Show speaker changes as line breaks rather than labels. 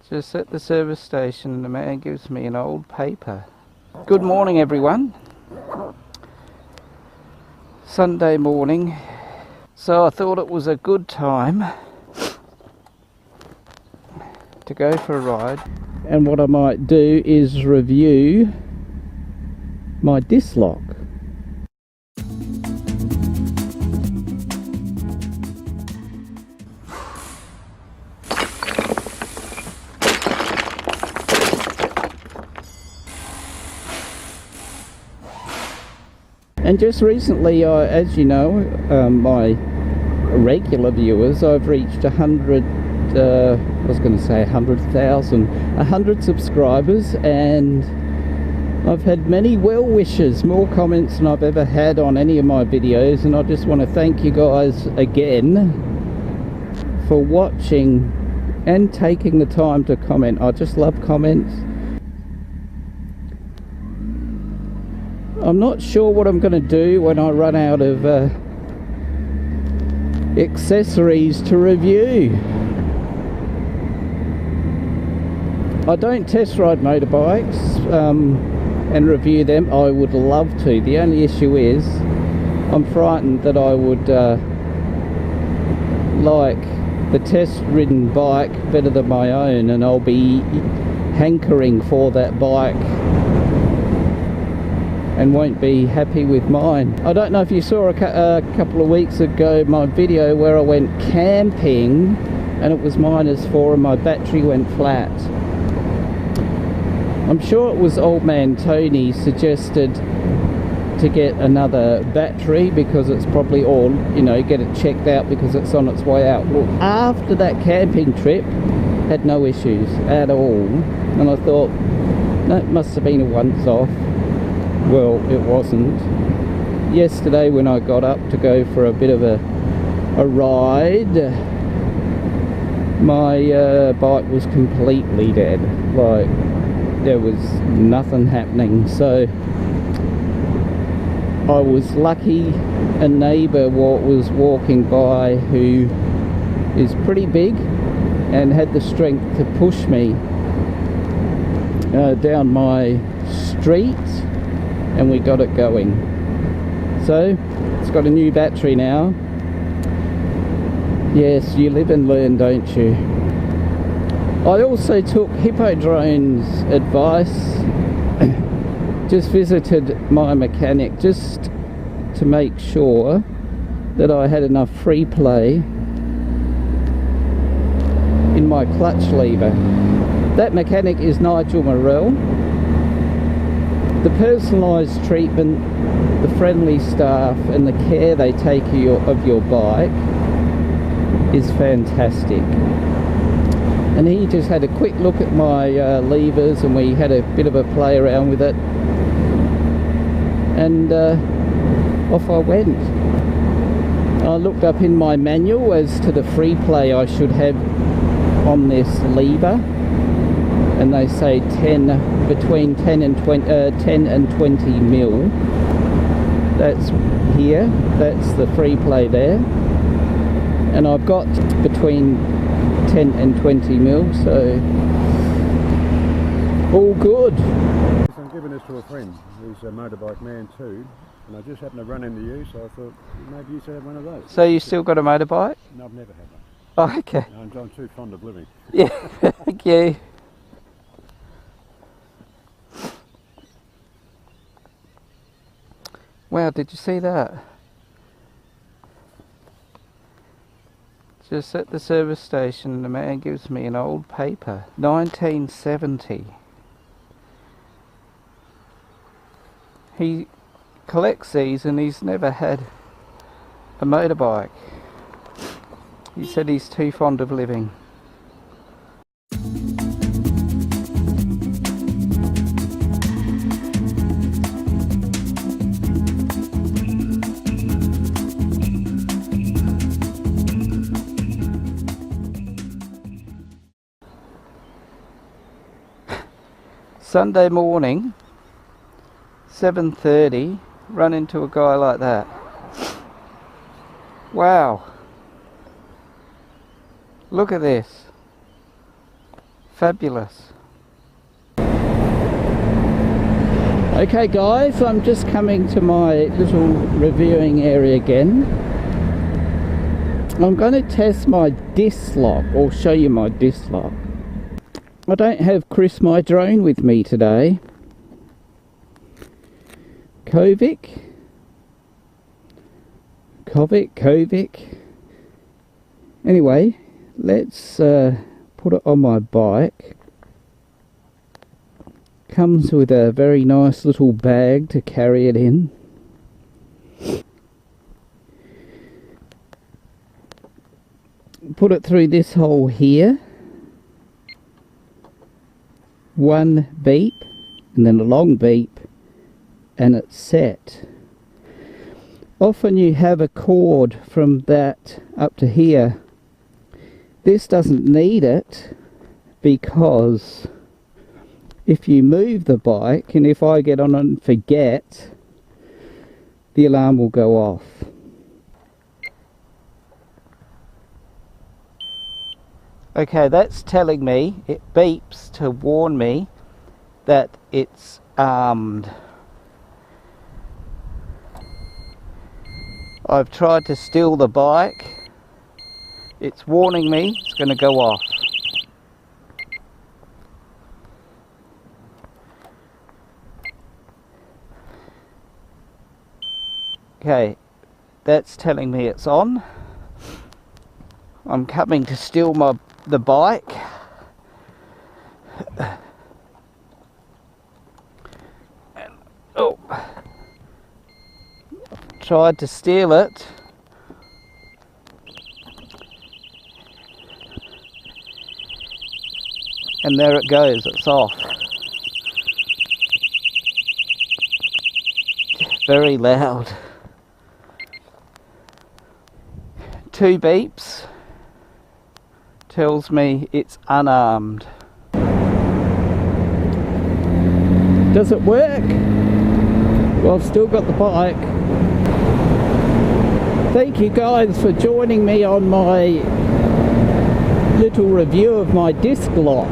Just at the service station and the man gives me an old paper. Good morning everyone. Sunday morning. So I thought it was a good time to go for a ride. And what I might do is review my disc lock. And just recently, as you know, my regular viewers, I've reached 100, I was going to say 100,000, 100 subscribers, and I've had many well wishes, more comments than I've ever had on any of my videos, and I just want to thank you guys again for watching and taking the time to comment. I just love comments. I'm not sure what I'm going to do when I run out of accessories to review. I don't test ride motorbikes and review them. I would love to. The only issue is I'm frightened that I would like the test ridden bike better than my own, and I'll be hankering for that bike and won't be happy with mine. I don't know if you saw a couple of weeks ago my video where I went camping and it was -4 and my battery went flat. I'm sure it was old man Tony suggested to get another battery because it's probably all, you know, get it checked out because it's on its way out. Well, after that camping trip, had no issues at all, and I thought, no, it must have been a once-off. Well, it wasn't. Yesterday when I got up to go for a bit of a ride, my bike was completely dead. Like, there was nothing happening. So I was lucky a neighbour was walking by who is pretty big and had the strength to push me down my street, and we got it going. So it's got a new battery now. Yes, you live and learn, don't you? I also took Hippodrone's advice. Just visited my mechanic just to make sure that I had enough free play in my clutch lever. That mechanic is Nigel Morrell. The personalised treatment, the friendly staff and the care they take of your bike is fantastic. And he just had a quick look at my levers, and we had a bit of a play around with it, and off I went. I looked up in my manual as to the free play I should have on this lever, and they say between 10 and 20 mil. That's here, that's the free play there, and I've got between 10 and 20 mil, so all good.
I'm giving this to a friend who's a motorbike man too, and I just happened to run into you, so I thought maybe you should have one of those.
So you still got a motorbike?
No, I've never had one.
Oh, okay.
I'm too fond of living.
Yeah, thank you. Wow, did you see that? Just at the service station, the man gives me an old paper. 1970. He collects these and he's never had a motorbike. He said he's too fond of living. Sunday morning, 7:30, run into a guy like that. Wow. Look at this. Fabulous. Okay guys, I'm just coming to my little reviewing area again. I'm going to test my disc lock, or show you my disc lock. I don't have Chris, my drone, with me today. Kovix. Anyway, let's put it on my bike. Comes with a very nice little bag to carry it in. Put it through this hole here. One beep, and then a long beep, and it's set. Often you have a cord from that up to here. This doesn't need it, because if you move the bike, and if I get on and forget, the alarm will go off. Okay, that's telling me, it beeps to warn me that it's armed. I've tried to steal the bike. It's warning me it's going to go off. Okay, that's telling me it's on. I'm coming to steal the bike. And, oh, I've tried to steal it. And there it goes, it's off. Very loud. 2 beeps. Tells me it's unarmed. Does it work? Well, I've still got the bike. Thank you guys for joining me on my little review of my disc lock.